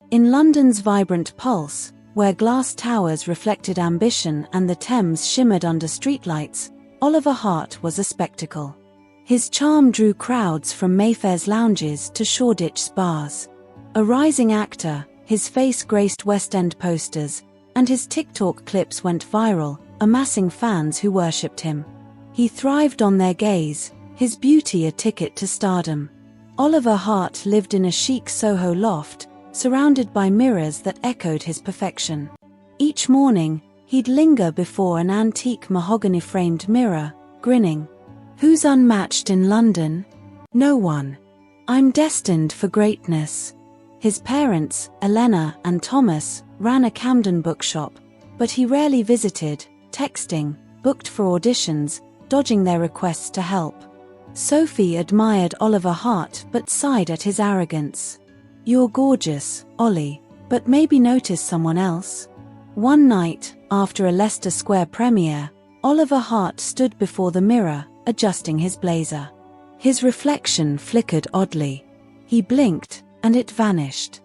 In London's vibrant pulse, where glass towers reflected ambition and the Thames shimmered under streetlights, Oliver Hart was a spectacle. His charm drew crowds from Mayfair's lounges to Shoreditch's bars. A rising actor, his face graced West End posters, and his TikTok clips went viral, amassing fans who worshipped him. He thrived on their gaze, his beauty a ticket to stardom. Oliver Hart lived in a chic Soho loft, surrounded by mirrors that echoed his perfection. Each morning, he'd linger before an antique mahogany-framed mirror, grinning. "Who's unmatched in London? No one. I'm destined for greatness." His parents, Elena and Thomas, ran a Camden bookshop, but he rarely visited, texting, booked for auditions, dodging their requests to help. Sophie admired Oliver Hart but sighed at his arrogance. "You're gorgeous, Ollie, but maybe notice someone else." One night, after a Leicester Square premiere, Oliver Hart stood before the mirror, adjusting his blazer. His reflection flickered oddly. He blinked, and it vanished.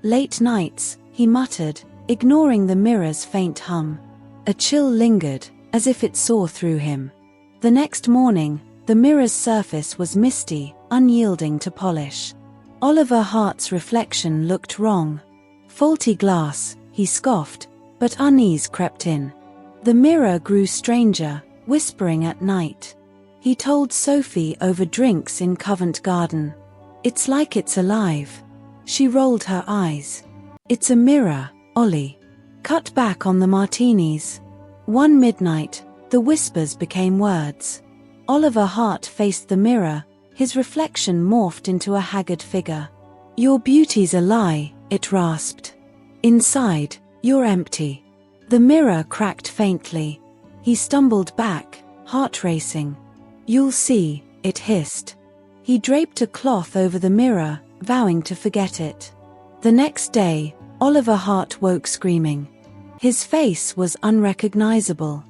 Late nights, he muttered, ignoring the mirror's faint hum. A chill lingered, as if it saw through him. The next morning, the mirror's surface was misty, unyielding to polish. Oliver Hart's reflection looked wrong. "Faulty glass," he scoffed, but unease crept in. The mirror grew stranger, whispering at night. He told Sophie over drinks in Covent Garden. "It's like it's alive." She rolled her eyes. "It's a mirror, Ollie. Cut back on the martinis." One midnight, the whispers became words. Oliver Hart faced the mirror, his reflection morphed into a haggard figure. "Your beauty's a lie," it rasped. "Inside, you're empty." The mirror cracked faintly. He stumbled back, heart racing. "You'll see," it hissed. He draped a cloth over the mirror, vowing to forget it. The next day, Oliver Hart woke screaming. His face was unrecognizable.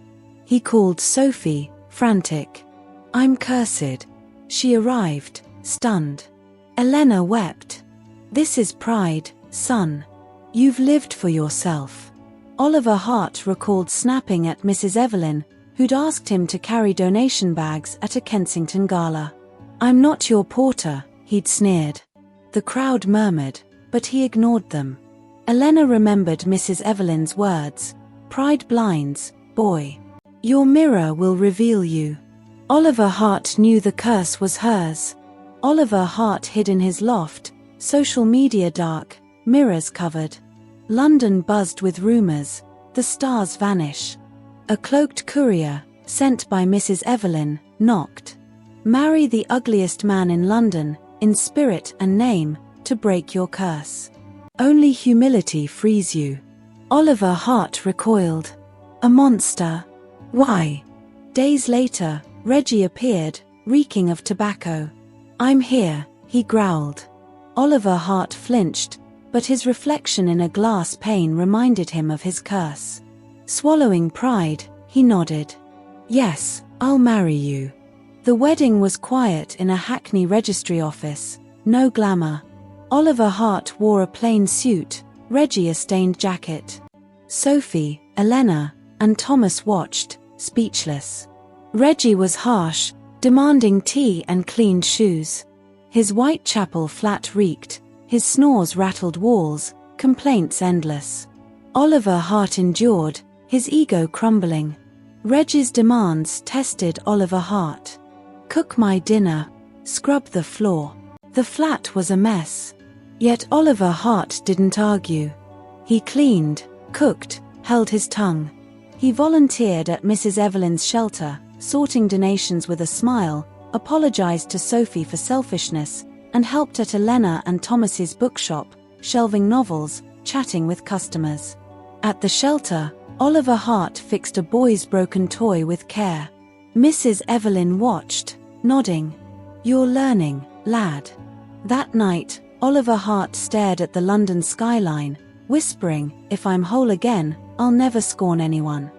He called Sophie, frantic. "I'm cursed." She arrived, stunned. Elena wept. "This is pride, son. You've lived for yourself." Oliver Hart recalled snapping at Mrs. Evelyn, who'd asked him to carry donation bags at a Kensington gala. "I'm not your porter," he'd sneered. The crowd murmured, but he ignored them. Elena remembered Mrs. Evelyn's words. "Pride blinds, boy. Your mirror will reveal you." Oliver Hart knew the curse was hers. Oliver Hart hid in his loft, social media dark, mirrors covered. London buzzed with rumors, the stars vanish. A cloaked courier, sent by Mrs. Evelyn, knocked. "Marry the ugliest man in London, in spirit and name, to break your curse. Only humility frees you." Oliver Hart recoiled. "A monster. Why?" Days later, Reggie appeared, reeking of tobacco. "I'm here," he growled. Oliver Hart flinched, but his reflection in a glass pane reminded him of his curse. Swallowing pride, he nodded. "Yes, I'll marry you." The wedding was quiet in a Hackney registry office, no glamour. Oliver Hart wore a plain suit, Reggie a stained jacket. Sophie, Elena, and Thomas watched, speechless. Reggie was harsh, demanding tea and clean shoes. His Whitechapel flat reeked, his snores rattled walls, complaints endless. Oliver Hart endured, his ego crumbling. Reggie's demands tested Oliver Hart. "Cook my dinner, scrub the floor." The flat was a mess. Yet Oliver Hart didn't argue. He cleaned, cooked, held his tongue. He volunteered at Mrs. Evelyn's shelter, sorting donations with a smile, apologized to Sophie for selfishness, and helped at Elena and Thomas's bookshop, shelving novels, chatting with customers. At the shelter, Oliver Hart fixed a boy's broken toy with care. Mrs. Evelyn watched, nodding. "You're learning, lad." That night, Oliver Hart stared at the London skyline, whispering, "If I'm whole again, I'll never scorn anyone.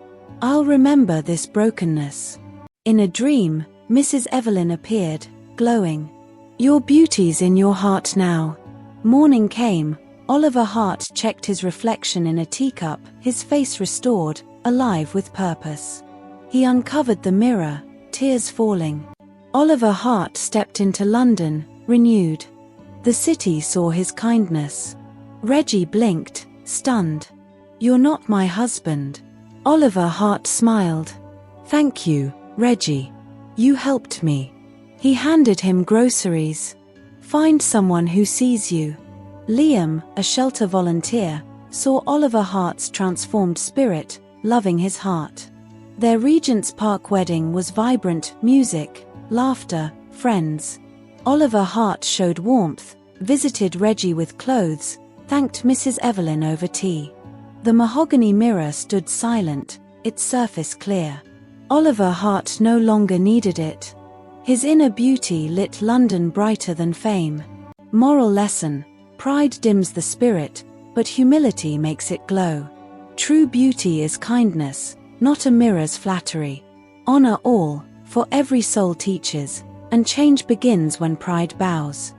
I'll remember this brokenness." In a dream, Mrs. Evelyn appeared, glowing. "Your beauty's in your heart now." Morning came, Oliver Hart checked his reflection in a teacup, his face restored, alive with purpose. He uncovered the mirror, tears falling. Oliver Hart stepped into London, renewed. The city saw his kindness. Reggie blinked, stunned. "You're not my husband." Oliver Hart smiled. "Thank you, Reggie. You helped me." He handed him groceries. "Find someone who sees you." Liam, a shelter volunteer, saw Oliver Hart's transformed spirit, loving his heart. Their Regent's Park wedding was vibrant, music, laughter, friends. Oliver Hart showed warmth, visited Reggie with clothes, thanked Mrs. Evelyn over tea. The mahogany mirror stood silent, its surface clear. Oliver Hart no longer needed it. His inner beauty lit London brighter than fame. Moral lesson: pride dims the spirit, but humility makes it glow. True beauty is kindness, not a mirror's flattery. Honor all, for every soul teaches, and change begins when pride bows.